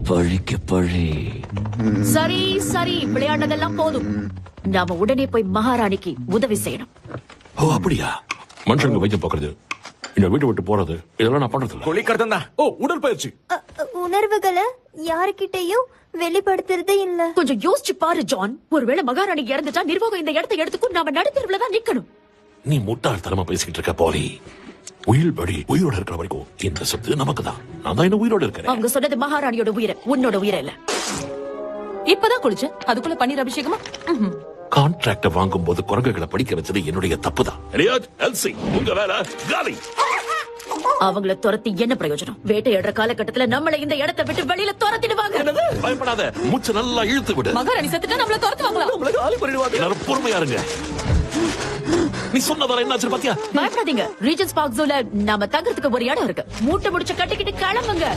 பழிக்கு பழி. சரி சரி, விளையாடுனதெல்லாம் போதும். நாம உடனே போய் மகாராணிக்கு உதவி செய்யணும். ஓ அப்படியா? மனுஷங்க வைத்தியம் பார்க்கறது, இந்த வீட்டை விட்டு போறது, இதெல்லாம் நான் பண்றது இல்ல. குளிக்கிறது தான். ஓ, உடற்பயிற்சி. உணர்வுகளை யாருக்கிட்டையும் வெளிப்படுத்துறதே இல்ல. கொஞ்சம் யோசிச்சு பாரு ஜான். ஒருவேளை மகாராணி இறந்துட்டா நிர்வாகம் இந்த இடத்தை எடுத்துக்கும், நாம நடுத்தருவுல தான் நிக்கணும். நீ முட்டாள்தனமா பேசிக்கிட்டு இருக்க போலி. உயிர்படி உயிரோட இருக்கிற வரைக்கும் இந்த சொத்து நமக்கு தான். நான் தான் இந்த உயிரோட இருக்கிறேன். அவங்க சொன்னது மகாராணியோட உயிரை, உன்னோட உயிரை இல்ல. இப்பதான் குளிச்ச, அதுக்குள்ள பன்னீர் அபிஷேகமா? கான்ட்ராக்ட வாங்கும் போது குரங்குகளை படிக்க வச்சது என்னுடைய தப்பு தான். உங்க வேலை காலி. அவங்கள துரத்தி என்ன பிரயோஜனம்? வேட்டையாடுற காலகட்டத்துல நம்மள இந்த இடத்தை விட்டு வெளியில துரத்திடுவாங்க. பயப்படாத, மூச்சு நல்லா இழுத்து விடு. மகாராணி செத்துட்டா நம்மள துரத்துவாங்களா? எல்லாரும் பொறுமையா இருங்க. நீ சொன்னதால என்னாச்சு பாத்தியா? பயப்படாதீங்க. ரீஜன்ஸ் பார்க் ஜோன்ல நாம தங்கறதுக்கு ஒரு இடம் இருக்கு. மூட்டை முடிச்சு கட்டிக்கிட்டு கிளம்புங்க.